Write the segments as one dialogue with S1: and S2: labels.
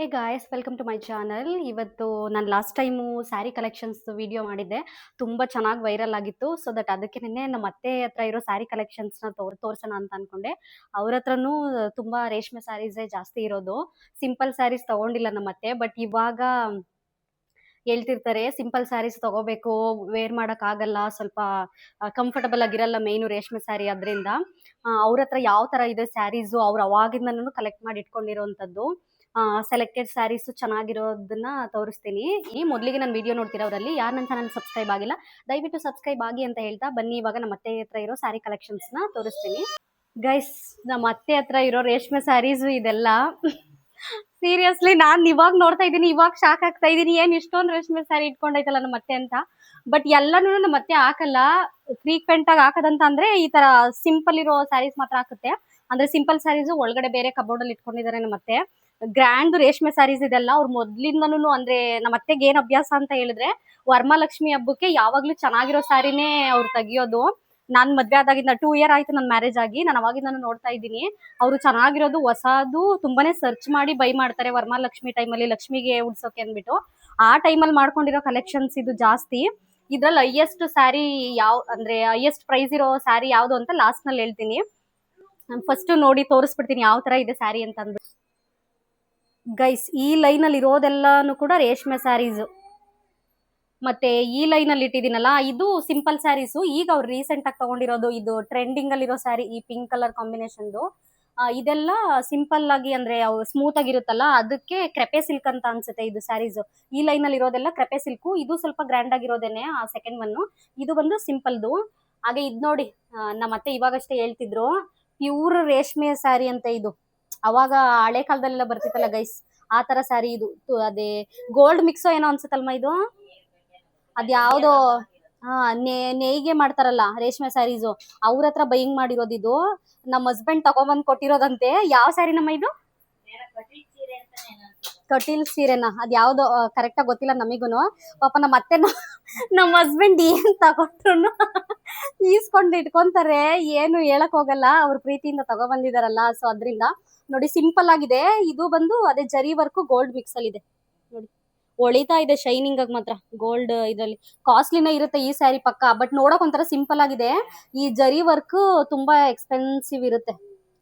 S1: Hey guys, welcome to my channel. ಇವತ್ತು ನಾನು last time sari collections video ಮಾಡಿದ್ದೆ. ತುಂಬ ಚೆನ್ನಾಗಿ ವೈರಲ್ ಆಗಿತ್ತು. ಸೊ ದಟ್ ಅದಕ್ಕೆ ನಿನ್ನೆ ನಮ್ಮ ಅತ್ತೆ ಹತ್ರ ಇರೋ ಸ್ಯಾರಿ ಕಲೆಕ್ಷನ್ಸ್ನ ತೋರ್ಸೋಣ ಅಂತ ಅನ್ಕೊಂಡೆ. ಅವ್ರ ಹತ್ರನೂ ತುಂಬ ರೇಷ್ಮೆ ಸ್ಯಾರೀಸೇ ಜಾಸ್ತಿ ಇರೋದು. ಸಿಂಪಲ್ ಸ್ಯಾರೀಸ್ ತಗೊಂಡಿಲ್ಲ ನಮ್ಮ ಅತ್ತೆ. ಬಟ್ ಇವಾಗ ಹೇಳ್ತಿರ್ತಾರೆ ಸಿಂಪಲ್ ಸ್ಯಾರೀಸ್ ತಗೋಬೇಕು, ವೇರ್ ಮಾಡೋಕ್ಕಾಗಲ್ಲ, ಸ್ವಲ್ಪ ಕಂಫರ್ಟಬಲ್ ಆಗಿರಲ್ಲ ಮೇಯ್ನು ರೇಷ್ಮೆ ಸ್ಯಾರಿ. ಅದರಿಂದ ಅವ್ರ ಹತ್ರ ಯಾವ ಥರ ಇದೆ ಸ್ಯಾರೀಸು ಅವ್ರು ಅವಾಗಿಂದನೂ ಕಲೆಕ್ಟ್ ಮಾಡಿ ಇಟ್ಕೊಂಡಿರೋವಂಥದ್ದು. ಸೆಲೆಕ್ಟೆಡ್ ಸ್ಯಾರೀಸು ಚೆನ್ನಾಗಿರೋದನ್ನ ತೋರಿಸ್ತೀನಿ. ಈ ಮೊದಲಿಗೆ ನಾನು ವಿಡಿಯೋ ನೋಡ್ತಿರೋರಲ್ಲಿ ಯಾರು ನನ್ನ ಚಾನಲ್ ಸಬ್ಸ್ಕ್ರೈಬ್ ಆಗಿಲ್ಲ, ದಯವಿಟ್ಟು ಸಬ್ಸ್ಕ್ರೈಬ್ ಆಗಿ ಅಂತ ಹೇಳ್ತಾ ಬನ್ನಿ. ಇವಾಗ ನಮ್ಮ ಅತ್ತೆ ಹತ್ರ ಇರೋ ಸ್ಯಾರಿ ಕಲೆಕ್ಷನ್ಸ್ನ ತೋರಿಸ್ತೀನಿ. ಗೈಸ್, ನಮ್ಮ ಅತ್ತೆ ಹತ್ರ ಇರೋ ರೇಷ್ಮೆ ಸ್ಯಾರೀಸು ಇದೆಲ್ಲ ಸೀರಿಯಸ್ಲಿ ನಾನು ಇವಾಗ ನೋಡ್ತಾ ಇದ್ದೀನಿ, ಇವಾಗ ಶಾಕ್ ಆಗ್ತಾ ಇದ್ದೀನಿ, ಏನು ಇಷ್ಟೊಂದು ರೇಷ್ಮೆ ಸ್ಯಾರಿ ಇಟ್ಕೊಂಡೈತಲ್ಲ ನಮ್ಮ ಅತ್ತೆ ಅಂತ. ಬಟ್ ಎಲ್ಲನೂ ನಮ್ಮ ಅತ್ತೆ ಹಾಕಲ್ಲ. ಫ್ರೀಕ್ವೆಂಟ್ ಆಗಿ ಹಾಕೋದಂತ ಅಂದ್ರೆ ಈ ತರ ಸಿಂಪಲ್ ಇರೋ ಸ್ಯಾರೀಸ್ ಮಾತ್ರ ಹಾಕುತ್ತೆ. ಅಂದ್ರೆ ಸಿಂಪಲ್ ಸ್ಯಾರೀಸ್ ಒಳಗಡೆ ಬೇರೆ ಕಬೋರ್ಡ್ ಅಲ್ಲಿ ಇಟ್ಕೊಂಡಿದ್ದಾರೆ ನಮ್ಮ ಅತ್ತೆ. ಗ್ರ್ಯಾಂಡ್ ರೇಷ್ಮೆ ಸ್ಯಾರೀಸ್ ಇದೆಲ್ಲ ಅವ್ರ ಮೊದ್ಲಿಂದನೂ. ಅಂದ್ರೆ ನಮ್ಮ ಅತ್ತೆಗೆ ಏನ್ ಅಭ್ಯಾಸ ಅಂತ ಹೇಳಿದ್ರೆ, ವರಮಹಾಲಕ್ಷ್ಮಿ ಹಬ್ಬಕ್ಕೆ ಯಾವಾಗ್ಲೂ ಚೆನ್ನಾಗಿರೋ ಸ್ಯಾರಿನೇ ಅವ್ರು ತೆಗಿಯೋದು. ನಾನ್ ಮದ್ವೆ ಆದಾಗಿಂದ 2 ಇಯರ್ ಆಯ್ತು ನನ್ ಮ್ಯಾರೇಜ್ ಆಗಿ. ನಾನು ಅವಾಗಿಂದ ನೋಡ್ತಾ ಇದ್ದೀನಿ ಅವರು ಚೆನ್ನಾಗಿರೋದು ಹೊಸದು ತುಂಬಾನೇ ಸರ್ಚ್ ಮಾಡಿ ಬೈ ಮಾಡ್ತಾರೆ. ವರಮಹಾಲಕ್ಷ್ಮಿ ಟೈಮಲ್ಲಿ ಲಕ್ಷ್ಮಿಗೆ ಉಡ್ಸೋಕೆ ಅಂದ್ಬಿಟ್ಟು ಆ ಟೈಮಲ್ಲಿ ಮಾಡ್ಕೊಂಡಿರೋ ಕಲೆಕ್ಷನ್ಸ್ ಇದು ಜಾಸ್ತಿ. ಇದ್ರಲ್ಲಿ ಹೈಯೆಸ್ಟ್ ಸ್ಯಾರಿ ಅಂದ್ರೆ ಹೈಯೆಸ್ಟ್ ಪ್ರೈಸ್ ಇರೋ ಸ್ಯಾರಿ ಯಾವ್ದು ಅಂತ ಲಾಸ್ಟ್ ನಲ್ಲಿ ಹೇಳ್ತೀನಿ. ಫಸ್ಟ್ ನೋಡಿ ತೋರಿಸ್ಬಿಡ್ತೀನಿ ಯಾವ ತರ ಇದೆ ಸ್ಯಾರಿ ಅಂತ ಅಂದ್ಬಿಟ್ಟು. ಗೈಸ್, ಈ ಲೈನ್ ಅಲ್ಲಿ ಇರೋದೆಲ್ಲಾನು ಕೂಡ ರೇಷ್ಮೆ ಸ್ಯಾರೀಸ್. ಮತ್ತೆ ಈ ಲೈನ್ ಅಲ್ಲಿ ಇಟ್ಟಿದ್ದೀನಲ್ಲ, ಇದು ಸಿಂಪಲ್ ಸ್ಯಾರೀಸು. ಈಗ ಅವ್ರು ರೀಸೆಂಟ್ ಆಗಿ ತಗೊಂಡಿರೋದು ಇದು ಟ್ರೆಂಡಿಂಗ್ ಅಲ್ಲಿರೋ ಸ್ಯಾರಿ, ಈ ಪಿಂಕ್ ಕಲರ್ ಕಾಂಬಿನೇಷನ್ದು. ಇದೆಲ್ಲ ಸಿಂಪಲ್ ಆಗಿ ಅಂದ್ರೆ ಸ್ಮೂತ್ ಆಗಿರುತ್ತಲ್ಲ, ಅದಕ್ಕೆ ಕ್ರೆಪೆ ಸಿಲ್ಕ್ ಅಂತ ಅನ್ಸುತ್ತೆ ಇದು ಸ್ಯಾರೀಸ್. ಈ ಲೈನ್ ಅಲ್ಲಿ ಇರೋದೆಲ್ಲ ಕ್ರೆಪೆ ಸಿಲ್ಕು. ಇದು ಸ್ವಲ್ಪ ಗ್ರ್ಯಾಂಡ್ ಆಗಿರೋದೇನೆ ಆ ಸೆಕೆಂಡ್ ಒನ್. ಇದು ಬಂದು ಸಿಂಪಲ್ದು. ಹಾಗೆ ಇದ್ ನೋಡಿ, ನಮ್ಮ ಅತ್ತೆ ಇವಾಗಷ್ಟೇ ಹೇಳ್ತಿದ್ರು ಪ್ಯೂರ್ ರೇಷ್ಮೆ ಸ್ಯಾರಿ ಅಂತ ಇದು. ಅವಾಗ ಹಳೆ ಕಾಲದಲ್ಲೆಲ್ಲ ಬರ್ತಿತ್ತಲ್ಲ ಗೈಸ್, ಆ ತರ ಸ್ಯಾರಿ ಇದು. ಅದೇ ಗೋಲ್ಡ್ ಮಿಕ್ಸೋ ಏನೋ ಅನ್ಸುತ್ತಲ್ಮ ಇದು. ಅದ್ಯಾವ್ದೋ ನೇಯ್ಗೆ ಮಾಡ್ತಾರಲ್ಲ ರೇಷ್ಮೆ ಸ್ಯಾರೀಸು, ಅವ್ರ ಹತ್ರ ಬೈಯಿಂಗ್ ಮಾಡಿರೋದು ಇದು. ನಮ್ಮ ಹಸ್ಬೆಂಡ್ ತಗೊಬಂದ್ ಕೊಟ್ಟಿರೋದಂತೆ. ಯಾವ ಸ್ಯಾರಿ ನಮ್ಮ ಇದು? ಕಟೀಲ್ ಸೀರೆನಾ ಅದ್ಯಾವ್ದೋ ಕರೆಕ್ಟ್ ಆಗಿ ಗೊತ್ತಿಲ್ಲ ನಮಿಗೂನು. ಪಾಪ ನಮ್ಮ ಅತ್ತೆ ನಮ್ಮ ಹಸ್ಬೆಂಡ್ ಏನ್ ತಗೊಂಡ್ರು ಈಸ್ಕೊಂಡು ಇಟ್ಕೊಂತಾರೆ, ಏನು ಹೇಳಕ್ ಹೋಗಲ್ಲ. ಅವ್ರ ಪ್ರೀತಿಯಿಂದ ತಗೊಬಂದಿದಾರಲ್ಲ, ಸೊ ಅದ್ರಿಂದ ನೋಡಿ ಸಿಂಪಲ್ ಆಗಿದೆ. ಇದು ಬಂದು ಅದೇ ಜರಿ ವರ್ಕ್ ಗೋಲ್ಡ್ ಮಿಕ್ಸ್ ಅಲ್ಲಿ ಇದೆ ನೋಡಿ. ಹೊಳಿತಾ ಇದೆ ಶೈನಿಂಗ್ ಆಗಿ ಮಾತ್ರ. ಗೋಲ್ಡ್ ಇದ್ರಲ್ಲಿ ಕಾಸ್ಟ್ಲಿನೇ ಇರುತ್ತೆ ಈ ಸ್ಯಾರಿ ಪಕ್ಕ. ಬಟ್ ನೋಡಕ್ ಒಂಥರ ಸಿಂಪಲ್ ಆಗಿದೆ. ಈ ಜರಿ ವರ್ಕ್ ತುಂಬಾ ಎಕ್ಸ್ಪೆನ್ಸಿವ್ ಇರುತ್ತೆ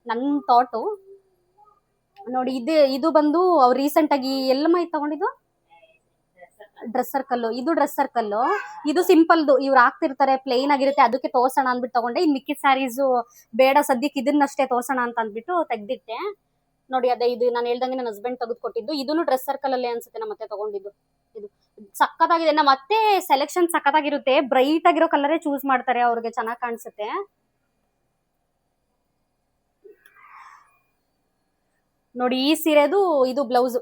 S1: ನನ್ ಥಾಟು. ನೋಡಿ ಇದು ಬಂದು ಅವ್ರು ರೀಸೆಂಟ್ ಆಗಿ ಎಲ್ಲಮ್ಮ ಇದು ತಗೊಂಡಿದ್ದು ಡ್ರೆಸ್ ಸರ್ಕಲ್. ಇದು ಡ್ರೆಸ್ ಸರ್ಕಲ್. ಇದು ಸಿಂಪಲ್ದು ಇವ್ರು ಹಾಕ್ತಿರ್ತಾರೆ, ಪ್ಲೇನ್ ಆಗಿರುತ್ತೆ, ಅದಕ್ಕೆ ತೋರ್ಸೋಣ ಅಂದ್ಬಿಟ್ಟು ತಗೊಂಡೆ. ಇನ್ ಮಿಕ್ಕಿದ ಸ್ಯಾರೀಸು ಬೇಡ ಸದ್ಯಕ್ಕೆ ಇದನ್ನಷ್ಟೇ ತೋರ್ಸೋಣ ಅಂತ ಅಂದ್ಬಿಟ್ಟು ತೆಗ್ದಿಟ್ಟೆ. ನೋಡಿ ಅದೇ ಇದು ನಾನು ಹೇಳ್ದಂಗೆ ನನ್ನ ಹಸ್ಬೆಂಡ್ ತೆಗೆದು ಕೊಟ್ಟಿದ್ದು. ಇದನ್ನು ಡ್ರೆಸ್ ಸರ್ಕಲ್ ಅಲ್ಲೇ ಅನ್ಸುತ್ತೆ ನಮ್ಮ ಅತ್ತೆ ತಗೊಂಡಿದ್ದು. ಇದು ಸಕ್ಕತ್ತಾಗಿದೆ. ನಮ್ಮ ಅತ್ತೆ ಸೆಲೆಕ್ಷನ್ ಸಕ್ಕತ್ತಾಗಿರುತ್ತೆ. ಬ್ರೈಟ್ ಆಗಿರೋ ಕಲರೇ ಚೂಸ್ ಮಾಡ್ತಾರೆ, ಅವ್ರಿಗೆ ಚೆನ್ನಾಗಿ ಕಾಣಿಸುತ್ತೆ. ನೋಡಿ ಈ ಸೀರೆದು ಇದು ಬ್ಲೌಸ್.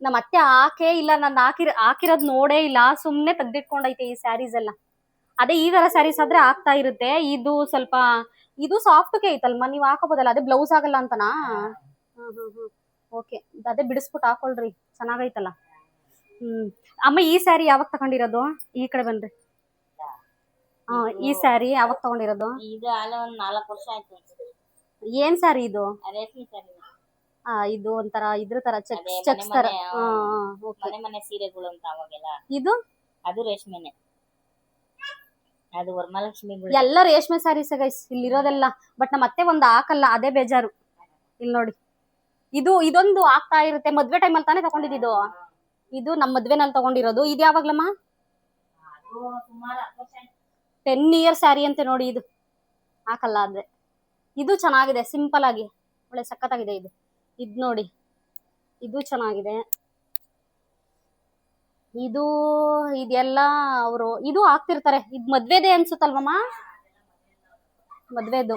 S1: ನಮ್ಮ ಅತ್ತೆ ಹಾಕೇ ಇಲ್ಲ, ನಾನು ಹಾಕಿರೋದ್ ನೋಡೇ ಇಲ್ಲ, ಸುಮ್ನೆ ತೆಗ್ದಿಟ್ಕೊಂಡೈತೆ ಈ ಸ್ಯಾರೀಸ್ ಎಲ್ಲ. ಅದೇ ಈ ತರ ಸ್ಯಾರೀಸ್ ಆದ್ರೆ ಆಗ್ತಾ ಇರುತ್ತೆ. ಇದು ಸ್ವಲ್ಪ ಇದು ಸಾಫ್ಟ್ಗೆ ಐತಲ್ಮ, ನೀವ್ ಹಾಕೋಬೋದಲ್ಲ. ಅದೇ ಬ್ಲೌಸ್ ಆಗಲ್ಲ ಅಂತನಾ? ಓಕೆ, ಅದೇ ಬಿಡಿಸ್ಬಿಟ್ಟು ಹಾಕೊಳ್ರಿ, ಚೆನ್ನಾಗೈತಲ್ಲ. ಅಮ್ಮ ಈ ಸ್ಯಾರಿ ಯಾವಾಗ ತಗೊಂಡಿರೋದು? ಈ ಕಡೆ ಬನ್ರಿ. ಈ ಸ್ಯಾರಿ ಯಾವಾಗ ತಗೊಂಡಿರೋದು?
S2: ಇದು ಅಲ್ಲ ಒಂದ್ 4 ವರ್ಷ ಆಯ್ತು.
S1: ಏನ್ ಸ್ಯಾರಿ ಇದು?
S2: ರೇಷ್ಮೆ ಸ್ಯಾರಿ.
S1: ಇದು ಒಂಥರ ಇದ್ರ ತರ ಚೆಕ್ಸ್ ತರ.
S2: ಮನೆ ಸೀರೆಗಳು ಅಂತ ಅವಾಗೆಲ್ಲ.
S1: ಇದು
S2: ಅದು ರೇಷ್ಮೆನೆ, ಅದು ವರಮಹಾಲಕ್ಷ್ಮಿ.
S1: ಎಲ್ಲ ರೇಷ್ಮೆ ಸ್ಯಾರೀಸ್ ಗೈಸ್ ಇಲ್ಲಿರೋದೆಲ್ಲ. ಬಟ್ ನಮ್ಮ ಅತ್ತೆ ಒಂದು ಹಾಕಲ್ಲ, ಅದೇ ಬೇಜಾರು. ಇಲ್ಲಿ ನೋಡಿ, ಇದೊಂದು ಆಗ್ತಾ ಇರುತ್ತೆ. ಮದ್ವೆ ಟೈಮಲ್ಲಿ ತಾನೇ ತಗೊಂಡಿದ್ದು. ಇದು ನಮ್ಮ ಮದ್ವೆನಲ್ಲಿ ತಗೊಂಡಿರೋದು. ಇದು ಯಾವಾಗ್ಲಮ್ಮ? 10 ಇಯರ್ ಸ್ಯಾರಿ ಅಂತೆ ನೋಡಿ. ಇದು ಹಾಕಲ್ಲ ಆದ್ರೆ. ಇದು ಚೆನ್ನಾಗಿದೆ, ಸಿಂಪಲ್ ಆಗಿ ಒಳ್ಳೆ ಸಖತ್ತಾಗಿದೆ ಇದು. ಇದ್ ನೋಡಿ, ಇದು ಚೆನ್ನಾಗಿದೆ. ಇದೆಲ್ಲ ಅವರು ಇದು ಹಾಕ್ತಿರ್ತಾರೆ. ಇದು ಮದ್ವೆದೇ ಅನ್ಸುತ್ತಲ್ವಮ್ಮ? ಮದ್ವೆದು,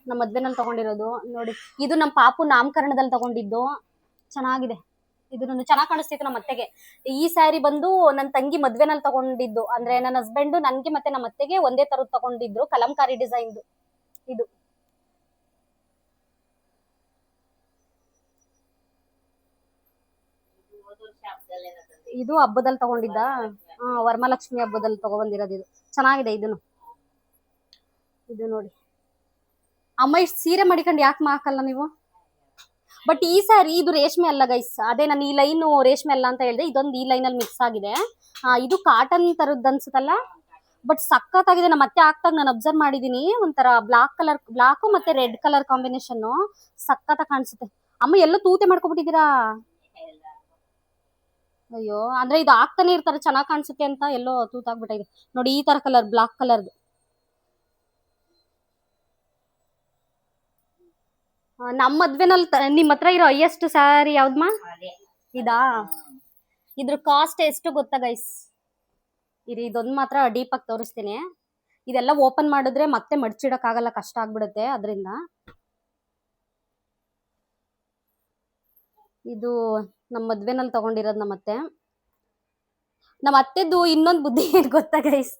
S1: ನಮ್ಮ ಮದ್ವೆನಲ್ಲಿ ತಗೊಂಡಿರೋದು ನೋಡಿ. ಇದು ನಮ್ಮ ಪಾಪು ನಾಮಕರಣದಲ್ಲಿ ತಗೊಂಡಿದ್ದು. ಚೆನ್ನಾಗಿದೆ, ಇದನ್ನು ಚೆನ್ನಾಗಿ ಕಾಣಿಸ್ತಿತ್ತು ನಮ್ಮ ಅತ್ತೆಗೆ. ಈ ಸ್ಯಾರಿ ಬಂದು ನನ್ನ ತಂಗಿ ಮದ್ವೆನಲ್ಲಿ ತಗೊಂಡಿದ್ದು. ಅಂದ್ರೆ ನನ್ನ ಹಸ್ಬೆಂಡ್ ನನ್ಗೆ ಮತ್ತೆ ನಮ್ಮ ಅತ್ತೆಗೆ ಒಂದೇ ತರದ್ ತಗೊಂಡಿದ್ರು, ಕಲಂಕಾರಿ ಡಿಸೈನ್. ಇದು ಇದು ಹಬ್ಬದಲ್ಲಿ ತಗೊಂಡಿದ್ದ. ವರಮಹಾಲಕ್ಷ್ಮಿ ಹಬ್ಬದಲ್ಲಿ ತಗೊಬಂದಿರೋದು. ಇದು ಚೆನ್ನಾಗಿದೆ. ಇದು ನೋಡಿ. ಅಮ್ಮ ಇಷ್ಟು ಸೀರೆ ಮಡಿಕೊಂಡು ಯಾಕೆ ಹಾಕಲ್ಲ ನೀವು? ಬಟ್ ಈ ಸ್ಯಾರಿ ಇದು ರೇಷ್ಮೆ ಅಲ್ಲ ಗೈಸ್, ಅದೇ ನಾನು ಈ ಲೈನ್ ರೇಷ್ಮೆ ಅಲ್ಲ ಅಂತ ಹೇಳಿದೆ, ಇದೊಂದು ಈ ಲೈನ್ ಅಲ್ಲಿ ಮಿಕ್ಸ್ ಆಗಿದೆ. ಇದು ಕಾಟನ್ ತರದ್ ಅನ್ಸುತ್ತಲ್ಲ, ಬಟ್ ಸಖತ್ತಾಗಿದೆ. ನಮ್ಮ ಮತ್ತೆ ಆಗ್ತಾಗ ನಾನು ಅಬ್ಸರ್ವ್ ಮಾಡಿದೀನಿ, ಒಂಥರ ಬ್ಲಾಕ್ ಮತ್ತೆ ರೆಡ್ ಕಲರ್ ಕಾಂಬಿನೇಷನ್ ಸಖತ್ತಾಗಿ ಕಾಣಿಸುತ್ತೆ. ಅಮ್ಮ ಎಲ್ಲೋ ತೂತೆ ಮಾಡ್ಕೊಬಿಟ್ಟಿದ್ದೀರಾ? ಅಯ್ಯೋ, ಅಂದ್ರೆ ಇದು ಆಗ್ತಾನೆ ಇರ್ತಾರೆ ಚೆನ್ನಾಗಿ ಕಾಣಿಸುತ್ತೆ ಅಂತ ಎಲ್ಲೋ ತೂತಾಗ್ಬಿಟ್ಟಿದೆ ನೋಡಿ. ಈ ತರ ಕಲರ್, ಬ್ಲಾಕ್ ಕಲರ್ದು. ನಮ್ಮ ಮದ್ವೆನಲ್ಲಿ ನಿಮ್ ಹತ್ರ ಇರೋ ಹೈಯೆಸ್ಟ್ ಸ್ಯಾರಿ ಯಾವ್ದಮ್ಮ?
S2: ಅದೇ
S1: ಇದಾ? ಇದ್ರ ಕಾಸ್ಟ್ ಎಷ್ಟು ಗೊತ್ತಾ ಗೈಸ್? ಇದೊಂದು ಮಾತ್ರ ಡೀಪ್ ಆಗಿ ತೋರಿಸ್ತೀನಿ. ಇದೆಲ್ಲ ಓಪನ್ ಮಾಡಿದ್ರೆ ಮತ್ತೆ ಮಡ್ಚಿಡಕ್ ಆಗಲ್ಲ, ಕಷ್ಟ ಆಗ್ಬಿಡುತ್ತೆ. ಅದರಿಂದ ಇದು ನಮ್ಮ ಮದ್ವೆನಲ್ಲಿ ತಗೊಂಡಿರೋದು. ನಮ್ಮ ಅತ್ತೆದು ಇನ್ನೊಂದು ಬುದ್ಧಿ ಏನ್ ಗೊತ್ತಾ ಗೈಸ್,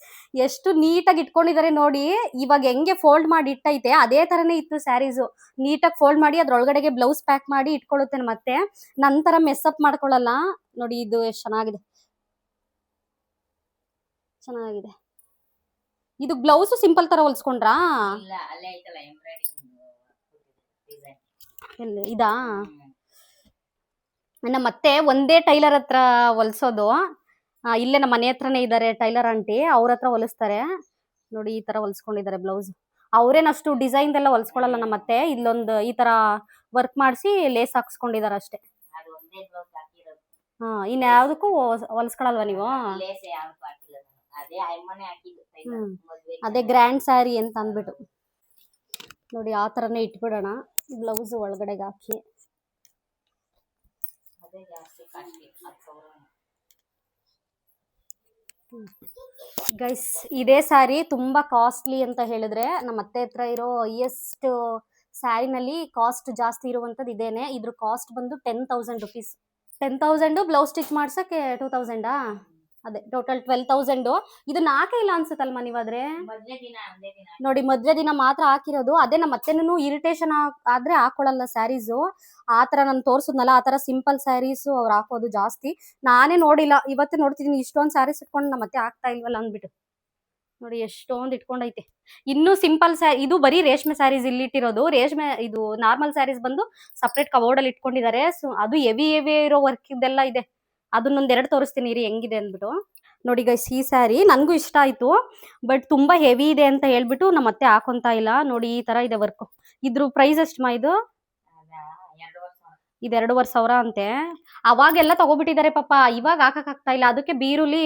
S1: ಎಷ್ಟು ನೀಟಾಗಿ ಇಟ್ಕೊಂಡಿದ್ದಾರೆ ನೋಡಿ. ಇವಾಗ ಹೆಂಗೆ ಫೋಲ್ಡ್ ಮಾಡಿ ಇಟ್ಟೈತೆ ಅದೇ ತರನೇ ಇತ್ತು ಸ್ಯಾರೀಸು. ನೀಟಾಗಿ ಫೋಲ್ಡ್ ಮಾಡಿ ಅದ್ರೊಳಗಡೆಗೆ ಬ್ಲೌಸ್ ಪ್ಯಾಕ್ ಮಾಡಿ ಇಟ್ಕೊಳ್ಳುತ್ತೆ ಮತ್ತೆ, ನಂತರ ಮೆಸ್ಅಪ್ ಮಾಡ್ಕೊಳ್ಳಲ್ಲ ನೋಡಿ. ಇದು ಎಷ್ಟು ಚೆನ್ನಾಗಿದೆ. ಇದು ಬ್ಲೌಸ್ ಸಿಂಪಲ್ ತರ ಹೊಲ್ಸ್ಕೊಂಡ್ರಾ?
S2: ಇಲ್ಲ, ಅಲ್ಲೇ ಐತಲ್ಲ ಎಂಬ್ರಾಯ್ಡಿಂಗ್ ಡಿಸೈನ್.
S1: ಎಲ್ಲಿ ಇದಾ? ನಮ್ಮ ಮತ್ತೆ ಒಂದೇ ಟೈಲರ್ ಹತ್ರ ಹೊಲ್ಸೋದು. ಇಲ್ಲೇ ನಮ್ಮ ಮನೆ ಹತ್ರನೇ ಇದ್ದಾರೆ ಟೈಲರ್ ಆಂಟಿ, ಅವ್ರ ಹತ್ರ ಹೊಲಿಸ್ತಾರೆ ನೋಡಿ. ಈ ತರ ಹೊಲ್ಸ್ಕೊಂಡಿದ್ದಾರೆ ಬ್ಲೌಸ್. ಅವ್ರೇನಷ್ಟು ಡಿಸೈನ್ ಎಲ್ಲ ಹೊಲ್ಸ್ಕೊಳಲ್ಲ ನಮ್ಮ ಮತ್ತೆ. ಇಲ್ಲೊಂದು ಈ ತರ ವರ್ಕ್ ಮಾಡಿಸಿ ಲೇಸ್ ಹಾಕ್ಸ್ಕೊಂಡಿದಾರೆ ಅಷ್ಟೇ.
S2: ಅದು ಒಂದೇ ಬ್ಲೌಸ್ ಹಾಕಿರೋದು.
S1: ಇನ್ ಯಾವ್ದಕ್ಕೂ ಹೊಲ್ಸ್ಕೊಳಲ್ವಾ ನೀವು?
S2: ಲೇಸ್ ಯಾವ್ದು ಹಾಕಿಲ್ಲ ನಾನು. ಅದೇ ಅಮ್ಮನೇ ಹಾಕಿದ್ದು ಮದ್ವೆ.
S1: ಅದೇ ಗ್ರ್ಯಾಂಡ್ ಸ್ಯಾರಿ ಅಂತ ಅಂದ್ಬಿಟ್ಟು ನೋಡಿ. ಆ ತರನೇ ಇಟ್ಬಿಡೋಣ ಬ್ಲೌಸ್ ಒಳಗಡೆಗೆ ಹಾಕಿ.
S2: ಅದೇ ಜಾಸ್ತಿ ಕಾಸ್ಟ್ಲಿ, 10,000.
S1: ಗೈಸ್, ಇದೇ ಸ್ಯಾರಿ ತುಂಬಾ ಕಾಸ್ಟ್ಲಿ ಅಂತ ಹೇಳಿದ್ರೆ ನಮ್ಮ ಅತ್ತೆ ಹತ್ರ ಇರೋ ಹೈಯೆಸ್ಟ್ ಸ್ಯಾರಿನಲ್ಲಿ ಕಾಸ್ಟ್ ಜಾಸ್ತಿ ಇರುವಂತದ್ದು ಇದೇನೆ. ಇದ್ರ ಕಾಸ್ಟ್ ಬಂದು 10,000 ರುಪೀಸ್. 10,000 blouse stitch ಮಾಡ್ಸಕ್ಕೆ 2,000. ಅದೇ ಟೋಟಲ್ 12,000. ಇದು ನಾಲ್ಕೇ ಇಲ್ಲ ಅನ್ಸುತ್ತಲ್ಮ ನೀವಾದ್ರೆ?
S2: ಮದ್ವೆ ದಿನ ಒಂದೇ ದಿನ
S1: ನೋಡಿ, ಮದ್ವೆ ದಿನ ಮಾತ್ರ ಹಾಕಿರೋದು. ಅದೇ ನಮ್ಮ ಅತ್ತೆನೂ ಇರಿಟೇಷನ್ ಆದ್ರೆ ಹಾಕೊಳ್ಳಲ್ಲ ಸ್ಯಾರೀಸು. ಆ ತರ ನಾನು ತೋರ್ಸುದ್ನಲ್ಲ, ಆ ತರ ಸಿಂಪಲ್ ಸ್ಯಾರೀಸು ಅವ್ರು ಹಾಕೋದು ಜಾಸ್ತಿ. ನಾನೇ ನೋಡಿಲ್ಲ, ಇವತ್ತೇ ನೋಡ್ತಿದೀನಿ ಇಷ್ಟೊಂದು ಸ್ಯಾರೀಸ್ ಇಟ್ಕೊಂಡು ನಮ್ಮ ಅತ್ತೆ ಹಾಕ್ತಾ ಇಲ್ವಲ್ಲ ಅಂದ್ಬಿಟ್ಟು. ನೋಡಿ ಎಷ್ಟೊಂದು ಇಟ್ಕೊಂಡೈತೆ. ಇನ್ನು ಸಿಂಪಲ್ ಇದು ಬರೀ ರೇಷ್ಮೆ ಸ್ಯಾರೀಸ್ ಇಲ್ಲಿ ಇಟ್ಟಿರೋದು. ರೇಷ್ಮೆ ಇದು ನಾರ್ಮಲ್ ಸ್ಯಾರೀಸ್ ಬಂದು ಸಪ್ರೇಟ್ ಕಬೋರ್ಡ್ ಅಲ್ಲಿ ಇಟ್ಕೊಂಡಿದ್ದಾರೆ. ಅದು ಹೆವಿ ಇರೋ ವರ್ಕ್ ಇದೆಲ್ಲ ಇದೆ. ಅದನ್ನೊಂದ್ 2 ತೋರಿಸ್ತೀನಿ ಇರಿ ಹೆಂಗಿದೆ ಅಂದ್ಬಿಟ್ಟು. ನೋಡಿ ಗೈಸ್, ಈ ಸ್ಯಾರಿ ನನ್ಗೂ ಇಷ್ಟ ಆಯ್ತು, ಬಟ್ ತುಂಬಾ ಹೆವಿ ಇದೆ ಅಂತ ಹೇಳ್ಬಿಟ್ಟು ನಮ್ಮ ಅತ್ತೆ ಹಾಕೊಂತ ಇಲ್ಲ. ನೋಡಿ ಈ ತರ ಇದೆ ವರ್ಕ್. ಇದ್ರ ಪ್ರೈಸ್ ಎಷ್ಟಮ್ಮ ಇದು? 2,500 ಅಂತೆ. ಅವಾಗೆಲ್ಲ ತಗೋಬಿಟ್ಟಿದ್ದಾರೆ ಪಾಪ, ಇವಾಗ ಹಾಕಕ್ ಆಗ್ತಾ ಇಲ್ಲ. ಅದಕ್ಕೆ ಬೀರುಲಿ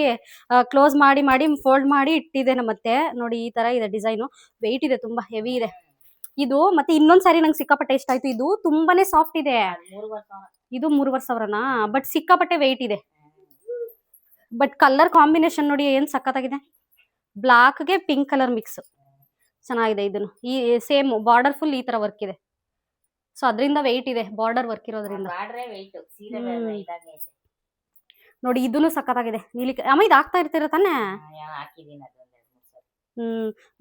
S1: ಕ್ಲೋಸ್ ಮಾಡಿ ಫೋಲ್ಡ್ ಮಾಡಿ ಇಟ್ಟಿದೆ ನಮ್ಮತ್ತೆ. ನೋಡಿ ಈ ತರ ಇದೆ ಡಿಸೈನು. ವೆಯ್ಟ್ ಇದೆ, ತುಂಬಾ ಹೆವಿ ಇದೆ ಇದು. ಮತ್ತೆ ಇನ್ನೊಂದ್ ಸ್ಯಾರಿ ನಂಗೆ ಸಿಕ್ಕಾಪಟ್ಟೆ ಇಷ್ಟ ಆಯ್ತು. ಇದು ತುಂಬಾನೇ ಸಾಫ್ಟ್ ಇದೆ. ಇದು 3,500ನಾ? ಬಟ್ ಸಿಕ್ಕಾಪಟ್ಟೆ ವೆಯ್ಟ್ ಇದೆ. ಬಟ್ ಕಲರ್ ಕಾಂಬಿನೇಷನ್ ನೋಡಿ ಏನ್ ಸಖತ್ತಾಗಿದೆ. ಬ್ಲಾಕ್ಗೆ ಪಿಂಕ್ ಕಲರ್ ಮಿಕ್ಸ್ ಚೆನ್ನಾಗಿದೆ. ಇದನ್ನು ಈ ಸೇಮ್ ಬಾರ್ಡರ್ ಫುಲ್ ಈ ತರ ವರ್ಕ್ ಇದೆ. ಸೊ ಅದರಿಂದ ವೆಯ್ಟ್ ಇದೆ, ಬಾರ್ಡರ್ ವರ್ಕ್ ಇರೋದ್ರಿಂದ. ನೋಡಿ ಇದನ್ನು ಸಖತ್ತಾಗಿದೆ. ನೀಲಿ ಅಮ್ಮ ಇದು ಹಾಕ್ತಾ ಇರ್ತೀರ ತಾನೇ?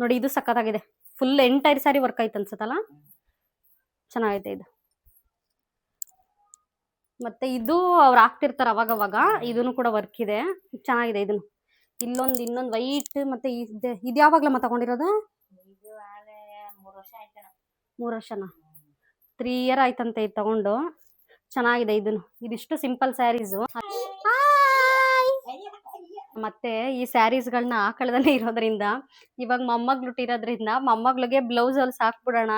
S1: ನೋಡಿ ಇದು ಸಖತ್ತಾಗಿದೆ. ಫುಲ್ ಎಂಟೈರ್ ಸ್ಯಾರಿ ವರ್ಕ್ ಆಯ್ತು ಅನ್ಸುತ್ತಲ್ಲ, ಚೆನ್ನಾಗೈತೆ ಇದು. ಮತ್ತೆ ಇದು ಅವ್ರು ಹಾಕ್ತಿರ್ತಾರೆ ಅವಾಗವಾಗ. ಇದನ್ನು ಕೂಡ ವರ್ಕ್ ಇದೆ, ಚೆನ್ನಾಗಿದೆ. ಇದನ್ನು ಇನ್ನೊಂದು ವೈಟ್. ಮತ್ತೆ ಇದು ಯಾವಾಗ್ಲಮ್ಮ ತಗೊಂಡಿರೋದು? 3 ವರ್ಷನಾ? 3 ಇಯರ್ ಆಯ್ತಂತೆ ಇದು ತಗೊಂಡು. ಚೆನ್ನಾಗಿದೆ ಇದನ್ನು. ಇದಿಷ್ಟು ಸಿಂಪಲ್ ಸ್ಯಾರೀಸು. ಮತ್ತೆ ಈ ಸ್ಯಾರೀಸ್ಗಳನ್ನ ಹಾಕಳ್ದಲ್ಲೇ ಇರೋದ್ರಿಂದ, ಇವಾಗ ಮೊಮ್ಮಗ್ಳುಟ್ಟಿರೋದ್ರಿಂದ ಮೊಮ್ಮಗ್ಳಿಗೆ ಬ್ಲೌಸ್ ಅಲ್ಲಿ ಸಾಕ್ಬಿಡೋಣ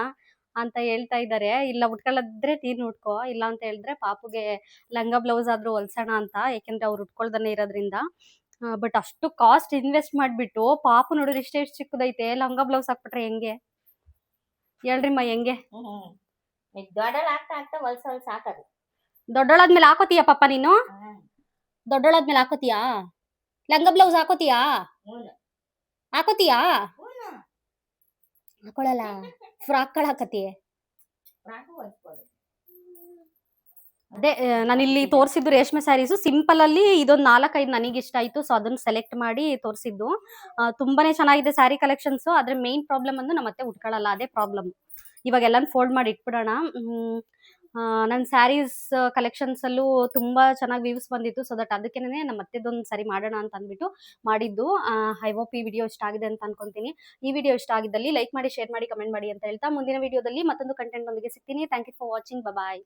S1: ಅಂತ ಹೇಳ್ತಾ ಇದ್ದಾರೆ. ಇಲ್ಲ ಉಟ್ಕೊಳ್ಳೋದ್ರೆ ನೀನ್ ಉಟ್ಕೋ, ಇಲ್ಲ ಅಂತ ಹೇಳಿದ್ರೆ ಪಾಪುಗೆ ಲಂಗ ಬ್ಲೌಸ್ ಆದ್ರೂ ಹೊಲ್ಸೋಣ ಅಂತ. ಯಾಕೆಂದ್ರೆ ಅವ್ರು ಉಟ್ಕೊಳ್ದನೆ ಇರೋದ್ರಿಂದ. ಬಟ್ ಅಷ್ಟು ಕಾಸ್ಟ್ ಇನ್ವೆಸ್ಟ್ ಮಾಡ್ಬಿಟ್ಟು ಪಾಪು ನೋಡಿದ್ರೆ ಎಷ್ಟು ಚಿಕ್ಕದೈತೆ, ಲಂಗ ಬ್ಲೌಸ್ ಹಾಕ್ಬಿಟ್ರೆ ಹೆಂಗೆ ಹೇಳ್ರಿಮ್ಮ? ಹೆಂಗೆ ದೊಡ್ಡೋಳಾದ್ಮೇಲೆ ಹಾಕೋತೀಯ ಪಾಪ ನೀನು? ದೊಡ್ಡೋಳಾದ್ಮೇಲೆ ಹಾಕೋತೀಯಾ ಲಂಗ ಬ್ಲೌಸ್? ಹಾಕೋತೀಯಾ? ಹಾಕೊಳಲ್ಲ, ಫ್ರಾಕ್ಗಳು ಹಾಕತಿ. ಅದೇ ನಾನಿಲ್ಲಿ ತೋರಿಸಿದ್ದು ರೇಷ್ಮೆ ಸ್ಯಾರೀಸು ಸಿಂಪಲ್ ಅಲ್ಲಿ. ಇದೊಂದು 4-5 ನನಗೆ ಇಷ್ಟ ಆಯ್ತು, ಸೊ ಅದನ್ನ ಸೆಲೆಕ್ಟ್ ಮಾಡಿ ತೋರಿಸಿದ್ದು. ತುಂಬಾನೇ ಚೆನ್ನಾಗಿದೆ ಸ್ಯಾರಿ ಕಲೆಕ್ಷನ್ಸ್. ಆದ್ರೆ ಮೇನ್ ಪ್ರಾಬ್ಲಮ್ ಅಂದ್ರೆ ನಮ್ಮ ಅತ್ತೆ ಉಟ್ಕೊಳ್ಳಲ್ಲ, ಅದೇ ಪ್ರಾಬ್ಲಮ್. ಇವಾಗ ಎಲ್ಲಾನು ಫೋಲ್ಡ್ ಮಾಡಿ ಇಟ್ಬಿಡೋಣ. ನನ್ನ ಸ್ಯಾರೀಸ್ ಕಲೆಕ್ಷನ್ಸ್ ಅಲ್ಲೂ ತುಂಬಾ ಚೆನ್ನಾಗಿ ವ್ಯೂಸ್ ಬಂದಿತ್ತು. ಸೊ ದಟ್ ಅದಕ್ಕೇನೆ ನಮ್ಮ ಅತ್ತೆದೊಂದು ಸರಿ ಮಾಡೋಣ ಅಂತ ಅಂದ್ಬಿಟ್ಟು ಮಾಡಿದ್ದು. ಐ ಹೋಪ್ ಈ ವಿಡಿಯೋ ಇಷ್ಟ ಆಗಿದೆ ಅಂತ ಅನ್ಕೊಂತೀನಿ. ಈ ವಿಡಿಯೋ ಇಷ್ಟ ಆಗಿದ್ದಲ್ಲಿ ಲೈಕ್ ಮಾಡಿ, ಶೇರ್ ಮಾಡಿ, ಕಮೆಂಟ್ ಮಾಡಿ ಅಂತ ಹೇಳ್ತಾ ಮುಂದಿನ ವಿಡಿಯೋದಲ್ಲಿ ಮತ್ತೊಂದು ಕಂಟೆಂಟ್ ಒಂದಿಗೆ ಸಿಗ್ತೀನಿ. Thank you for watching. Bye.